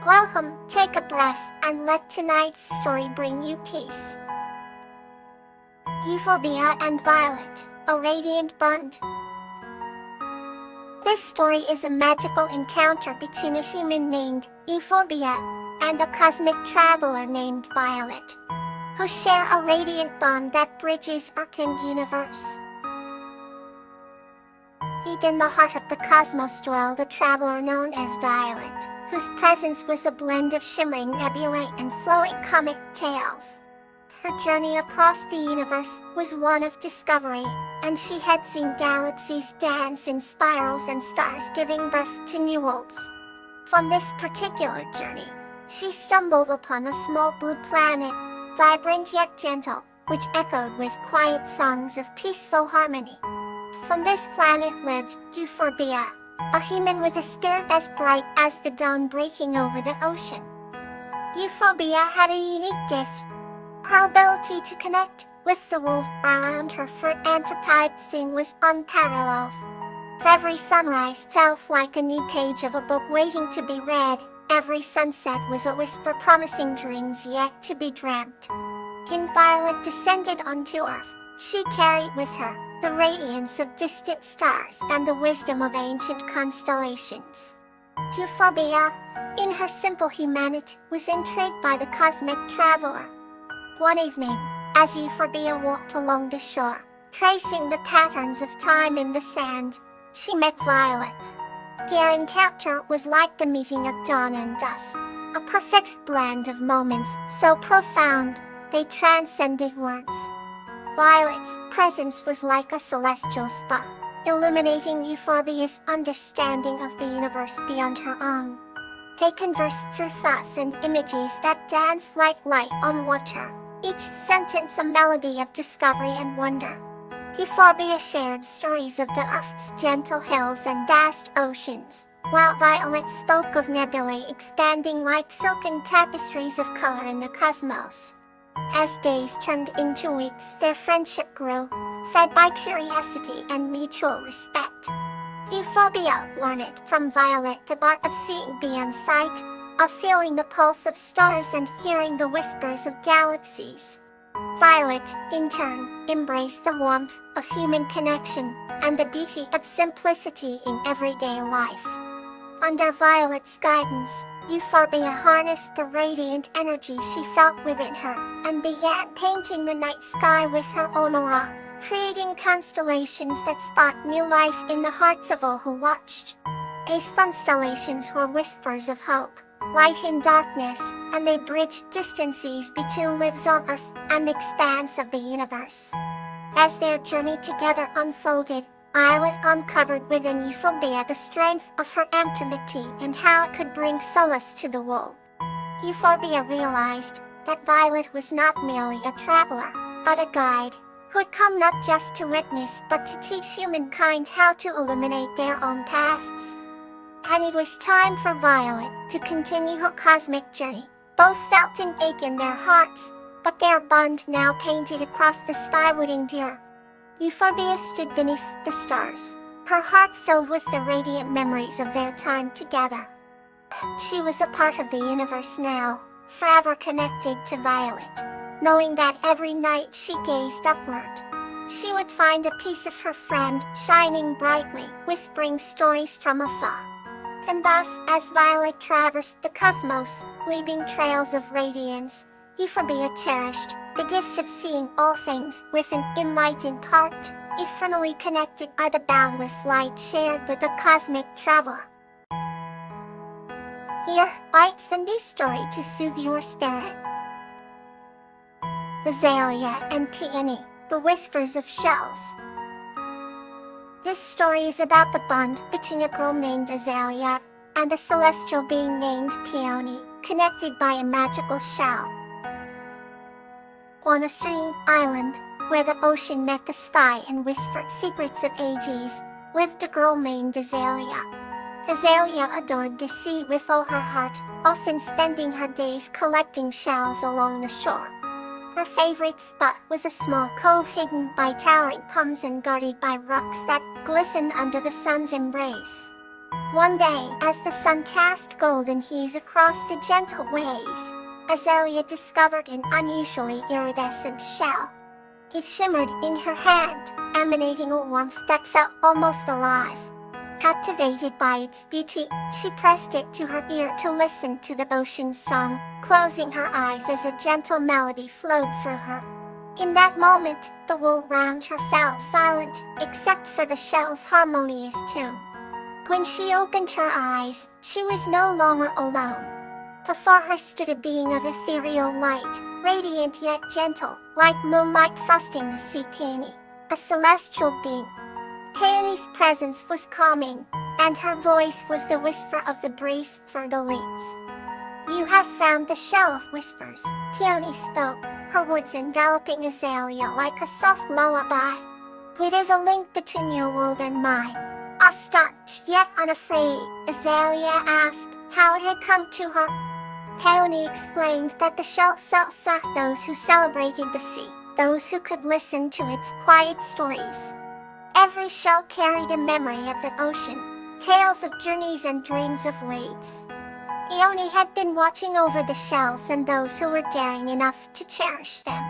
Welcome, take a breath, and let tonight's story bring you peace. Euphorbia and Violet, a radiant bond. This story is a magical encounter between a human named Euphorbia and a cosmic traveler named Violet, who share a radiant bond that bridges Earth and universe. Deep in the heart of the cosmos dwelled a traveler known as Violet, whose presence was a blend of shimmering nebulae and flowing comet tales. Her journey across the universe was one of discovery, and she had seen galaxies dance in spirals and stars giving birth to new worlds. From this particular journey, she stumbled upon a small blue planet, vibrant yet gentle, which echoed with quiet songs of peaceful harmony. From this planet lived Euphorbia, a human with a spirit as bright as the dawn breaking over the ocean. Euphorbia had a unique gift. Her ability to connect with the world around her for anthropizing was unparalleled. Every sunrise felt like a new page of a book waiting to be read. Every sunset was a whisper promising dreams yet to be dreamt. When Violet descended onto Earth, she carried with her the radiance of distant stars and the wisdom of ancient constellations. Euphorbia, in her simple humanity, was intrigued by the cosmic traveler. One evening, as Euphorbia walked along the shore, tracing the patterns of time in the sand, she met Violet. Their encounter was like the meeting of dawn and dusk, a perfect blend of moments so profound they transcended words. Violet's presence was like a celestial spark, illuminating Euphorbia's understanding of the universe beyond her own. They conversed through thoughts and images that danced like light on water, each sentence a melody of discovery and wonder. Euphorbia shared stories of the Earth's gentle hills and vast oceans, while Violet spoke of nebulae expanding like silken tapestries of color in the cosmos. As days turned into weeks, their friendship grew, fed by curiosity and mutual respect. Euphorbia learned from Violet the art of seeing beyond sight, of feeling the pulse of stars and hearing the whispers of galaxies. Violet, in turn, embraced the warmth of human connection and the beauty of simplicity in everyday life. Under Violet's guidance, Euphorbia harnessed the radiant energy she felt within her and began painting the night sky with her own aura, creating constellations that sparked new life in the hearts of all who watched. These constellations were whispers of hope, light in darkness, and they bridged distances between lives on Earth and the expanse of the universe. As their journey together unfolded, Violet uncovered within Euphorbia the strength of her intimacy and how it could bring solace to the world. Euphorbia realized that Violet was not merely a traveler, but a guide, who had come not just to witness but to teach humankind how to illuminate their own paths. And it was time for Violet to continue her cosmic journey. Both felt an ache in their hearts, but their bond now painted across the sky would endure. Euphorbia stood beneath the stars, her heart filled with the radiant memories of their time together. She was a part of the universe now, forever connected to Violet, knowing that every night she gazed upward, she would find a piece of her friend shining brightly, whispering stories from afar. And thus, as Violet traversed the cosmos, leaving trails of radiance, Euphorbia cherished the gift of seeing all things with an enlightened heart, eternally connected by the boundless light shared with the cosmic traveler. Here, bites the new story to soothe your spirit. Azalea and Peony, the Whispers of Shells. This story is about the bond between a girl named Azalea and a celestial being named Peony, connected by a magical shell. On a serene island, where the ocean met the sky and whispered secrets of ages, lived a girl named Azalea. Azalea adored the sea with all her heart, often spending her days collecting shells along the shore. Her favorite spot was a small cove hidden by towering palms and guarded by rocks that glistened under the sun's embrace. One day, as the sun cast golden hues across the gentle waves, Azalea discovered an unusually iridescent shell. It shimmered in her hand, emanating a warmth that felt almost alive. Captivated by its beauty, she pressed it to her ear to listen to the ocean's song, closing her eyes as a gentle melody flowed through her. In that moment, the world round her fell silent, except for the shell's harmonious tune. When she opened her eyes, she was no longer alone. Before her stood a being of ethereal light, radiant yet gentle, like moonlight frosting the sea peony, a celestial being. Peony's presence was calming, and her voice was the whisper of the breeze through the leaves. "You have found the shell of whispers," Peony spoke, her words enveloping Azalea like a soft lullaby. "It is a link between your world and mine." Astonished yet unafraid, Azalea asked how it had come to her. Peony explained that the shell sought those who celebrated the sea, those who could listen to its quiet stories. Every shell carried a memory of the ocean, tales of journeys and dreams of waves. Peony had been watching over the shells and those who were daring enough to cherish them.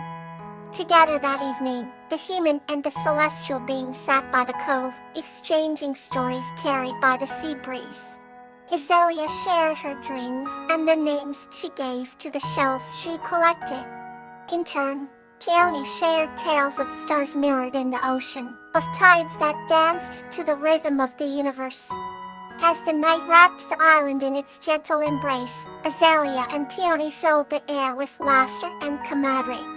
Together that evening, the human and the celestial being sat by the cove, exchanging stories carried by the sea breeze. Azalea shared her dreams and the names she gave to the shells she collected. In turn, Peony shared tales of stars mirrored in the ocean, of tides that danced to the rhythm of the universe. As the night wrapped the island in its gentle embrace, Azalea and Peony filled the air with laughter and camaraderie.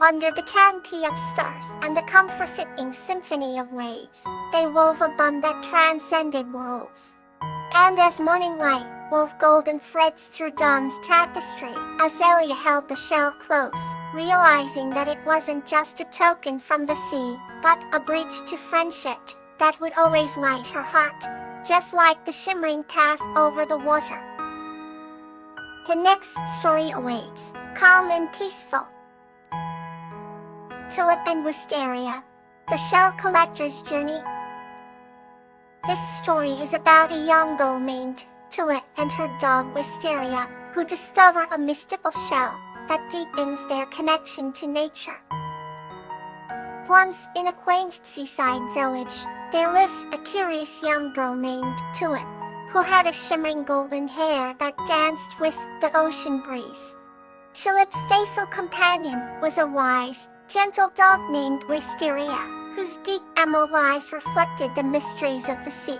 Under the canopy of stars and the comfort-fitting symphony of waves, they wove a bond that transcended worlds. And as morning light wove golden threads through dawn's tapestry, Azalea held the shell close, realizing that it wasn't just a token from the sea, but a bridge to friendship that would always light her heart, just like the shimmering path over the water. The next story awaits, calm and peaceful. Tulip and Wisteria, the Shell Collector's Journey. This story is about a young girl named Tulip and her dog Wisteria, who discover a mystical shell that deepens their connection to nature. Once in a quaint seaside village, there lived a curious young girl named Tulip, who had a shimmering golden hair that danced with the ocean breeze. Tulip's faithful companion was a wise, gentle dog named Wisteria, whose deep emerald eyes reflected the mysteries of the sea.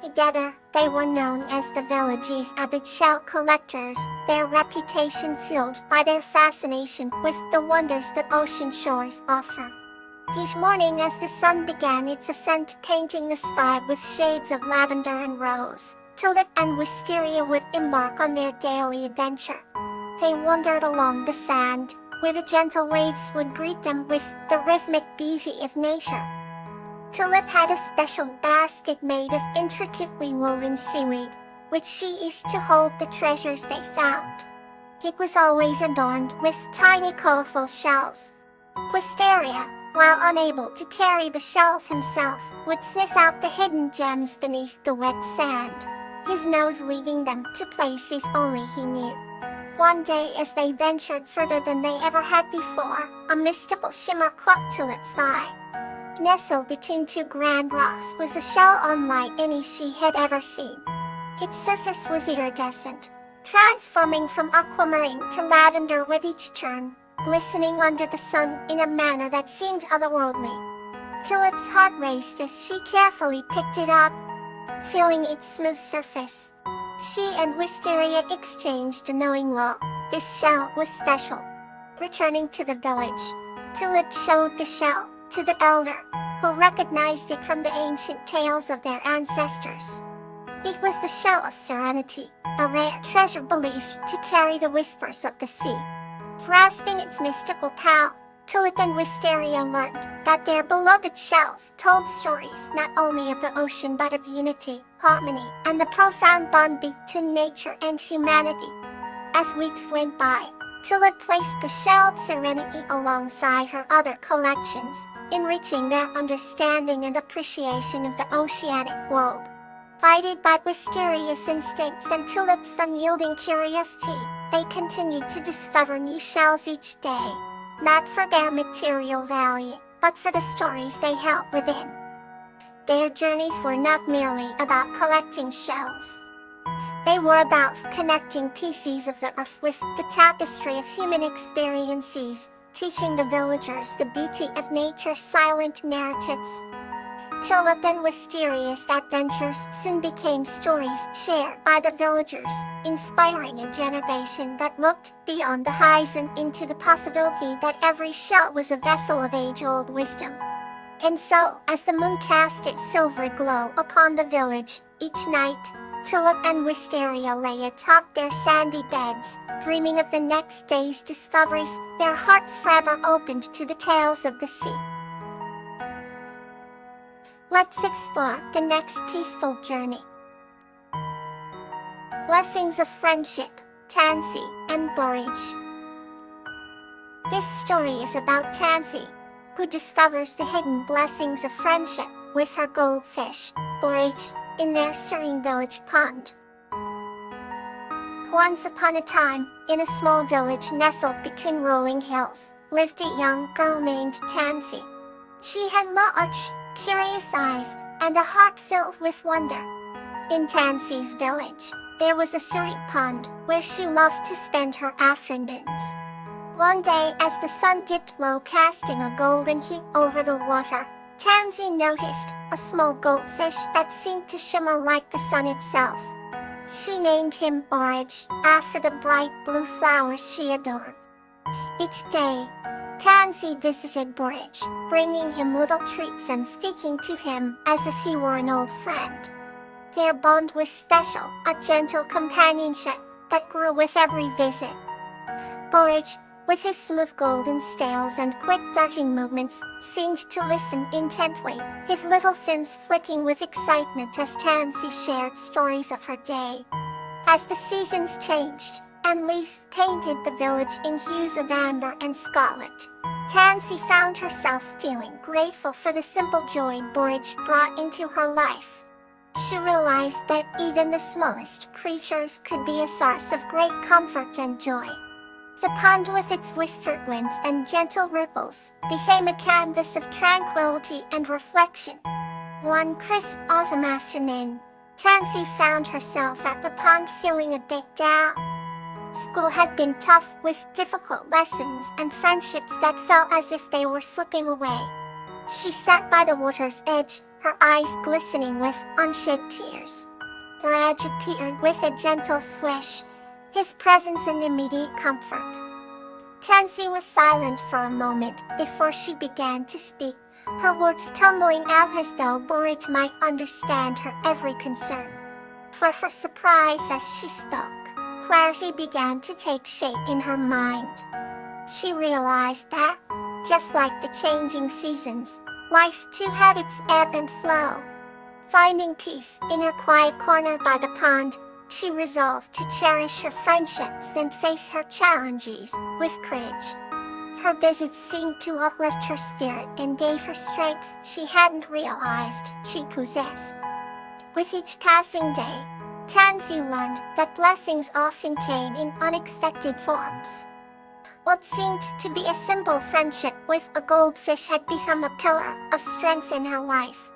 Together, they were known as the village's avid shell collectors, their reputation fueled by their fascination with the wonders that ocean shores offer. Each morning as the sun began its ascent, painting the sky with shades of lavender and rose, Tulip and Wisteria would embark on their daily adventure. They wandered along the sand, where the gentle waves would greet them with the rhythmic beauty of nature. Tulip had a special basket made of intricately woven seaweed, which she used to hold the treasures they found. It was always adorned with tiny colorful shells. Wisteria, while unable to carry the shells himself, would sniff out the hidden gems beneath the wet sand, his nose leading them to places only he knew. One day as they ventured further than they ever had before, a mystical shimmer caught Tulip's eye. Nestled between two grand rocks was a shell unlike any she had ever seen. Its surface was iridescent, transforming from aquamarine to lavender with each turn, glistening under the sun in a manner that seemed otherworldly. Tulip's heart raced as she carefully picked it up, feeling its smooth surface. She and Wisteria exchanged a knowing look. This shell was special. Returning to the village, Tulip showed the shell to the elder, who recognized it from the ancient tales of their ancestors. It was the shell of serenity, a rare treasure believed to carry the whispers of the sea. Grasping its mystical power, Tulip and Wisteria learned that their beloved shells told stories not only of the ocean but of unity, harmony, and the profound bond between nature and humanity. As weeks went by, Tulip placed the shelled serenity alongside her other collections, enriching their understanding and appreciation of the oceanic world. Guided by mysterious instincts and Tulip's unyielding curiosity, they continued to discover new shells each day, not for their material value, but for the stories they held within. Their journeys were not merely about collecting shells. They were about connecting pieces of the earth with the tapestry of human experiences, teaching the villagers the beauty of nature's silent narratives. Tulip and Wisteria's adventures soon became stories shared by the villagers, inspiring a generation that looked beyond the horizon into the possibility that every shell was a vessel of age-old wisdom. And so, as the moon cast its silvery glow upon the village, each night, Tulip and Wisteria lay atop their sandy beds, dreaming of the next day's discoveries, their hearts forever opened to the tales of the sea. Let's explore the next peaceful journey. Blessings of Friendship, Tansy and Borage. This story is about Tansy, who discovers the hidden blessings of friendship with her goldfish, Borage, in their serene village pond. Once upon a time, in a small village nestled between rolling hills, lived a young girl named Tansy. She had large, curious eyes and a heart filled with wonder. In Tansy's village, there was a serene pond where she loved to spend her afternoons. One day, as the sun dipped low, casting a golden heat over the water, Tansy noticed a small goldfish that seemed to shimmer like the sun itself. She named him Borage, after the bright blue flowers she adored. Each day, Tansy visited Borage, bringing him little treats and speaking to him as if he were an old friend. Their bond was special, a gentle companionship that grew with every visit. Borage, with his smooth golden scales and quick darting movements, seemed to listen intently, his little fins flicking with excitement as Tansy shared stories of her day. As the seasons changed, and leaves painted the village in hues of amber and scarlet, Tansy found herself feeling grateful for the simple joy Borage brought into her life. She realized that even the smallest creatures could be a source of great comfort and joy. The pond with its whispered winds and gentle ripples became a canvas of tranquility and reflection. One crisp autumn afternoon, Tansy found herself at the pond feeling a bit down. School had been tough, with difficult lessons and friendships that felt as if they were slipping away. She sat by the water's edge, her eyes glistening with unshed tears. Borage appeared with a gentle swish, his presence an immediate comfort. Tansy was silent for a moment before she began to speak, her words tumbling out as though Borage might understand her every concern. For her surprise as she spoke, clarity began to take shape in her mind. She realized that, just like the changing seasons, life too had its ebb and flow. Finding peace in her quiet corner by the pond, she resolved to cherish her friendships and face her challenges with courage. Her visits seemed to uplift her spirit and gave her strength she hadn't realized she possessed. With each passing day, Tansy learned that blessings often came in unexpected forms. What seemed to be a simple friendship with a goldfish had become a pillar of strength in her life.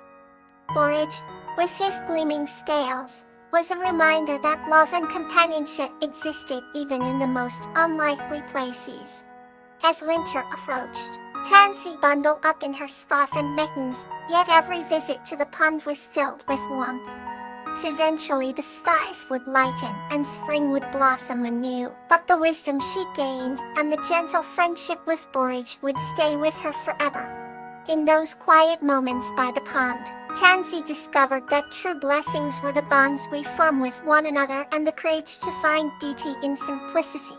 Borage, with his gleaming scales, was a reminder that love and companionship existed even in the most unlikely places. As winter approached, Tansy bundled up in her scarf and mittens, yet every visit to the pond was filled with warmth. Eventually the skies would lighten and spring would blossom anew, but the wisdom she gained and the gentle friendship with Borage would stay with her forever. In those quiet moments by the pond, Tansy discovered that true blessings were the bonds we form with one another and the courage to find beauty in simplicity.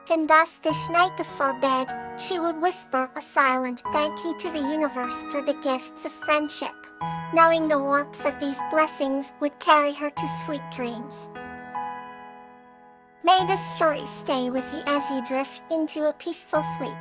And thus this night before bed, she would whisper a silent thank you to the universe for the gifts of friendship, knowing the warmth of these blessings would carry her to sweet dreams. May this story stay with you as you drift into a peaceful sleep.